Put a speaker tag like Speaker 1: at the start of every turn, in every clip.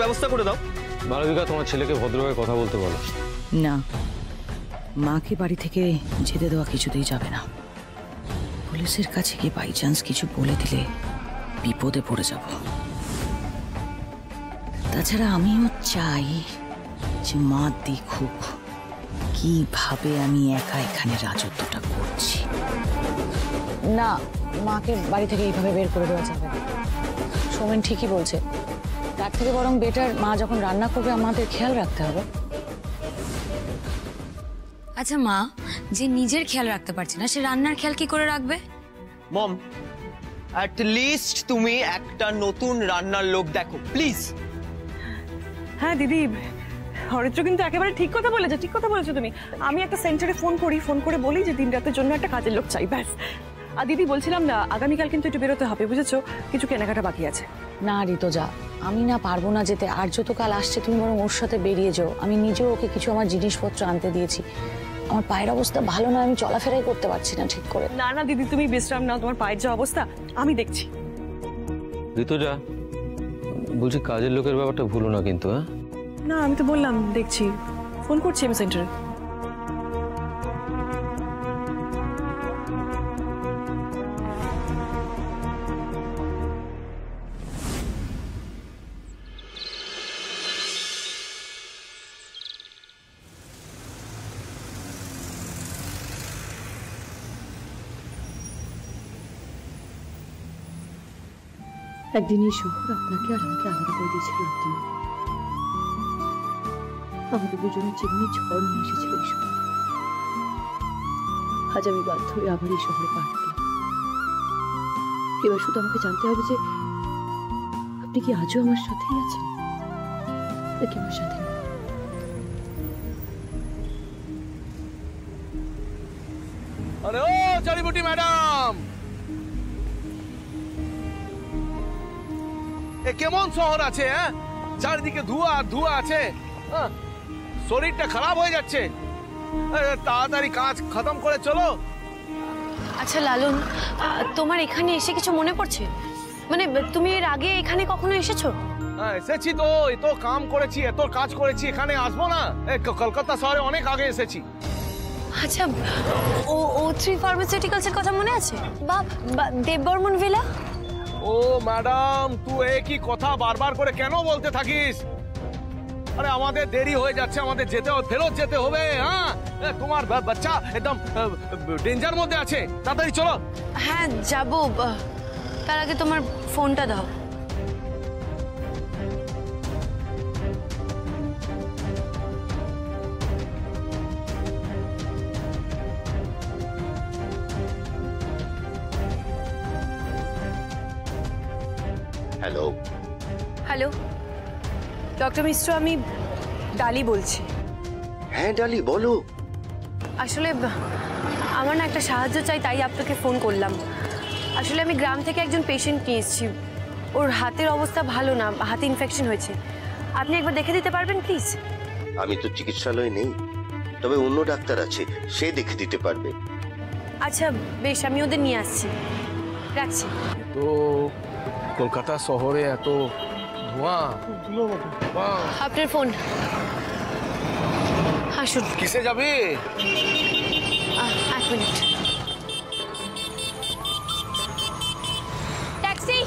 Speaker 1: ব্যবস্থা করে দাও।
Speaker 2: মালবিকা, তোমার ছেলেকে ভদ্রভাবে কথা বলতে বলো।
Speaker 3: না, মাকে বাড়ি থেকে যেতে দেওয়া কিছুতেই যাবে না। পুলিশের কাছে গিয়ে বাই চান্স কিছু বলে দিলে বিপদে পড়ে যাব। তাছাড়া আমিও চাই যে মা দেখুক কিভাবে আমি একা এখানে রাজত্বটা করছি। না, মাকে বাড়ি থেকে এইভাবে বের করে দেওয়া যাবে না। সোমেন ঠিকই বলছে, তার থেকে বরং বেটার মা যখন রান্না করবে আমাদের খেয়াল রাখতে হবে।
Speaker 4: আচ্ছা মা, যে নিজের খেয়াল রাখতে পারছে না সে রান্নার খেয়াল কি করে রাখবে?
Speaker 1: মম, অ্যাট লিস্ট তুমি একটা নতুন রান্নার লোক দেখো প্লিজ।
Speaker 5: হ্যাঁ দিদি, হরিত্র কিন্তু একেবারে ঠিক কথা বলেছে, ঠিক কথা বলেছো তুমি। আমি একটা সেন্টারে ফোন করে বলি যে দিন রাতের জন্য একটা কাজের লোক চাই, ব্যাস। আর দিদি বলছিলাম না, আগামীকাল কিন্তু একটু বেরোতে হবে, বুঝেছো? কিছু কেনাকাটা বাকি আছে।
Speaker 3: না ঋতুজা, আমি না পারবো না যেতে। আর যত কাল আসছে তুমি বরং ওর সাথে বেরিয়ে যাও। আমি নিজেও ওকে কিছু আমার জিনিসপত্র আনতে দিয়েছি। আমার পায়ের অবস্থা ভালো না, আমি চলাফেরাই করতে পারছি না ঠিক করে।
Speaker 5: না না দিদি, তুমি বিশ্রাম নাও, তোমার পায়ের যে অবস্থা আমি দেখছি।
Speaker 2: ঋতুজা, বলছি কাজের লোকের ব্যাপারটা ভুলো না কিন্তু। হ্যাঁ
Speaker 5: না, আমি তো বললাম দেখছি, ফোন করছি আমি সেন্টারে।
Speaker 6: একদিন এই শহর আপনাকে আর আমাকে আলাদা করে দিয়েছিল। আমাদের দুজনের জীবনে ঝড় নিয়ে এসেছিল এই শহর। আজ আমি বাধ্য হয়ে আবার এই শহরে পা রাখলাম। এবার শুধু আমাকে জানতে হবে যে আপনি কি আজও আমার সাথেই আছেন নাকি আমার সাথে?
Speaker 1: আরে ও জড়িবুটি ম্যাডাম, এ কেমন শহর আছে? হ্যাঁ, চারিদিকে ধোঁয়া আর ধোঁয়া আছে, শরীরটা খারাপ হয়ে যাচ্ছে। তাড়াতাড়ি কাজ খতম করে চলো।
Speaker 4: আচ্ছা লালন, তোমার এখানে এসে কিছু মনে পড়ছে? মানে তুমি এর আগে এখানে কখনো এসেছো?
Speaker 1: হ্যাঁ এসেছি তো, এত কাম করেছি, এত কাজ করেছি, এখানে আসবো না? কলকাতা শহরে অনেক আগে এসেছি।
Speaker 4: আচ্ছা, O3 ফার্মাসিউটিক্যালসের কথা মনে আছে? বা দেববর্মন ভিলা?
Speaker 1: ও ম্যাডাম, তুই একই কথা বারবার করে কেন বলতে থাকিস? আরে আমাদের দেরি হয়ে যাচ্ছে, আমাদের ফেরত যেতে হবে। হ্যাঁ, তোমার বাচ্চা একদম ডেঞ্জার মধ্যে আছে, তাড়াতাড়ি চলো।
Speaker 4: হ্যাঁ যাবো, তার আগে তোমার ফোনটা দাও।
Speaker 7: হ্যালো
Speaker 4: হ্যালো ডক্টর মিশ্র, আমি ডালি বলছি।
Speaker 7: হ্যাঁ ডালি, বলো।
Speaker 4: আসলে আমার না একটা সাহায্য চাই, তাই আপনাকে ফোন করলাম। আসলে আমি গ্রাম থেকে একজন পেশেন্ট নিয়ে এসেছি, ওর হাতের অবস্থা ভালো না, হাতে ইনফেকশন হয়েছে। আপনি একবার দেখে দিতে পারবেন প্লিজ?
Speaker 7: আমি তো চিকিৎসালয়ে নেই, তবে অন্য ডাক্তার আছে, সে দেখে দিতে পারবে।
Speaker 4: আচ্ছা বেশ, আমি ওদের নিয়ে আসছি, রাখছি।
Speaker 1: তো কলকাতা শহরে এত ধোঁয়া,
Speaker 4: আপনার ফোন। আসুন।
Speaker 1: কিসে যাবে?
Speaker 4: 1 মিনিট। ট্যাক্সি।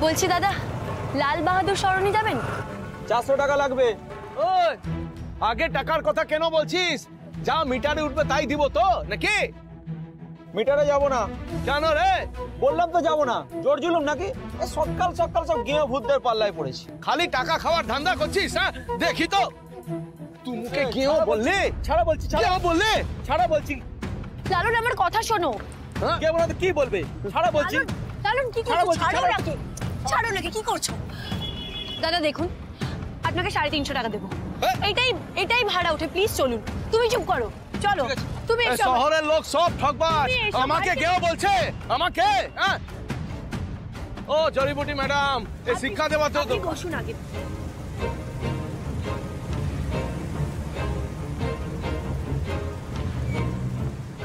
Speaker 4: বলছি দাদা, লাল বাহাদুর সরণি যাবেন?
Speaker 1: 400 টাকা লাগবে। ওই আগে টাকার কথা কেন বলছিস? যা মিটারে উঠবে তাই দিব তো নাকি? মিটারে যাব না। কেন রে? বললাম তো যাব না। জোর জুলুম নাকি? সকাল সকাল সব গেঁয়ো ভূতদের পাল্লায় পড়েছি। খালি টাকা খাওয়ার ধান্দা করছিস? হ্যাঁ দেখি তো। তুমকে গেঁয়ো বললে? ছাড়া বলছি, ছাড়া বললে? ছাড়া বলছি।
Speaker 4: লালন আমার কথা শোনো।
Speaker 1: কে বলো তো কি বলবে? ছাড়া বলছি।
Speaker 4: লালন কি করছো? ছাড়ো নাকি? ছাড়ো নাকি? কি করছো? দাদা দেখুন, আপনাকে 350 টাকা দেবো। এটাই ভাড়া ওঠে, প্লিজ চলুন। তুমি চুপ করো, চলো। তুমি
Speaker 1: শহরের লোক সব ঠকবাজ, আমাকে কেউ বলছে? আমাকে? হ্যাঁ ও জড়িবুটি ম্যাডাম, এই শিক্ষা দেওয়া তো
Speaker 4: বসুন আগে।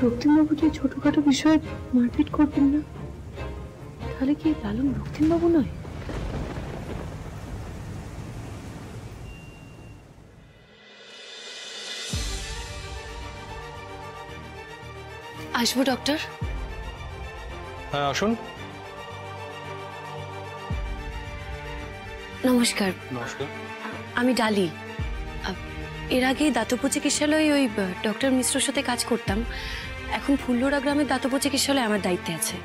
Speaker 6: রক্তিমবাবু যে ছোটখাটো বিষয়ে মারপিট করবেন না, তাহলে কি লালন রক্তিমবাবু নয়?
Speaker 4: আসবো ডক্টর?
Speaker 2: হ্যাঁ আসুন।
Speaker 4: নমস্কার,
Speaker 2: নমস্কার।
Speaker 4: আমি ডালি। এর আগে দাতব্য চিকিৎসালয়ে ওই ডক্টর মিশ্রর সাথে কাজ করতাম। এখন ফুল্লরা গ্রামের দাতব্য চিকিৎসালয় আমার দায়িত্বে আছে।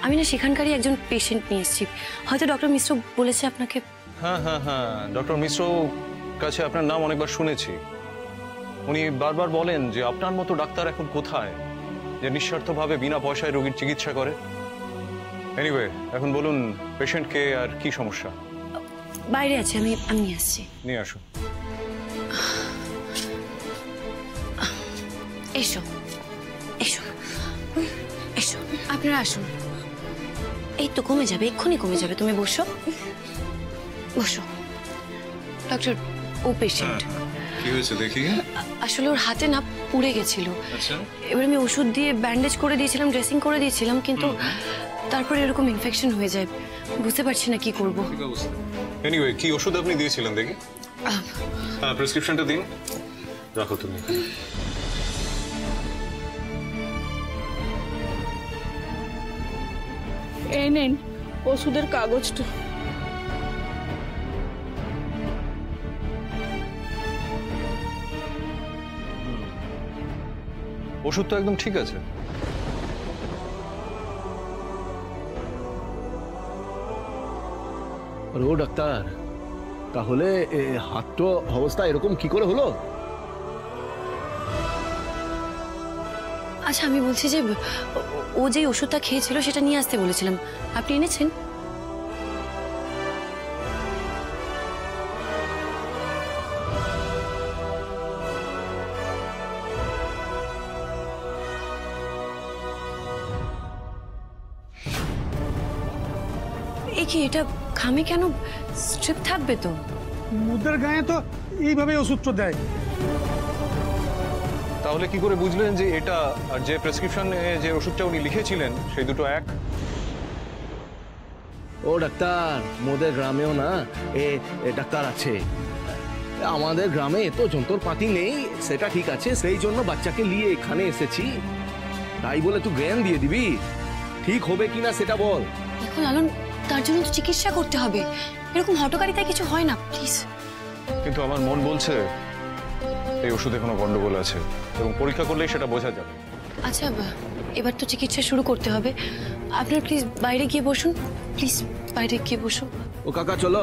Speaker 4: আমি না সেখানকারই একজন পেশেন্ট নিয়ে এসেছি। হয়তো ডক্টর মিশ্র বলেছে আপনাকে।
Speaker 2: হ্যাঁ হ্যাঁ হ্যাঁ, ডক্টর মিশ্র কাছে আপনার নাম অনেকবার শুনেছি। উনি বারবার বলেন যে আপনার মতো ডাক্তার এখন কোথায়, যে নিঃস্বার্থভাবে বিনা পয়সায় রোগীর চিকিৎসা করে। এনিওয়ে, এখন বলুন পেশেন্টকে আর কি সমস্যা?
Speaker 4: বাইরে আছে, আমি নিয়ে আসছি।
Speaker 2: নিয়ে আসুন।
Speaker 4: এসো এসো এসো, আপনারা আসুন। এই তো কমে যাবে, এক্ষুনি কমে যাবে। তুমি বসো বসো। ডক্টর, ও পেশেন্ট।
Speaker 2: কি হয়েছে দেখি?
Speaker 4: আসলে ওর হাতে না পুড়ে গেছিল।
Speaker 2: আচ্ছা।
Speaker 4: এবার আমি ওষুধ দিয়ে ব্যান্ডেজ করে দিয়েছিলাম, ড্রেসিং করে দিয়েছিলাম, কিন্তু তারপরে এরকম ইনফেকশন হয়ে যায়। বুঝতে পারছি না কি করব।
Speaker 2: এনিওয়ে, কি ওষুধ আপনি দিয়েছিলেন দেখি? হ্যাঁ, প্রেসক্রিপশনটা দিন। রাখো তুমি।
Speaker 5: এই নেন ওষুধের কাগজটা।
Speaker 2: ওষুধ তো একদম ঠিক আছে।
Speaker 1: ও ডাক্তার, তাহলে হাতটো অবস্থা এরকম কি করে হলো?
Speaker 4: আচ্ছা, আমি বলছি যে ও যে ওষুধটা খেয়েছিল সেটা নিয়ে আসতে বলেছিলাম, আপনি এনেছেন? এ কি, এটা খামে কেন? স্ট্রিপ থাকবে তো।
Speaker 8: মুদ্রার গায়ে তো এইভাবে ওষুধটা দেয়।
Speaker 2: তাহলে কি করে বুঝলেন যে এটা আর যে প্রেসক্রিপশনে যে ওষুধটা উনি লিখেছিলেন সেই দুটো এক?
Speaker 1: ও ডাক্তার, মোদের গ্রামেও না ডাক্তার আছে। আমাদের গ্রামে এত যন্ত্রপাতি নেই, সেটা ঠিক আছে, সেই জন্য বাচ্চাকে নিয়ে এখানে এসেছি। তাই বলে তুই জ্ঞান দিয়ে দিবি? ঠিক হবে কিনা সেটা বল।
Speaker 4: দেখো লালন, তার জন্য তো চিকিৎসা করতে হবে। এরকম হঠকারিতায় কিছু হয় না, প্লিজ।
Speaker 2: কিন্তু আমার মন বলছে এই ওষুধে কোনো গন্ডগোল আছে, এবং পরীক্ষা করলেই সেটা বোঝা যাবে।
Speaker 4: আচ্ছা, এবার তো চিকিৎসা শুরু করতে হবে। আপনার প্লিজ বাইরে গিয়ে বসুন, প্লিজ বাইরে গিয়ে বসুন।
Speaker 1: ও কাকা চলো।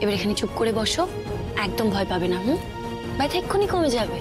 Speaker 4: এবার এখানে চুপ করে বসো, একদম ভয় পাবে না। ব্যথা এক্ষুনি কমে যাবে।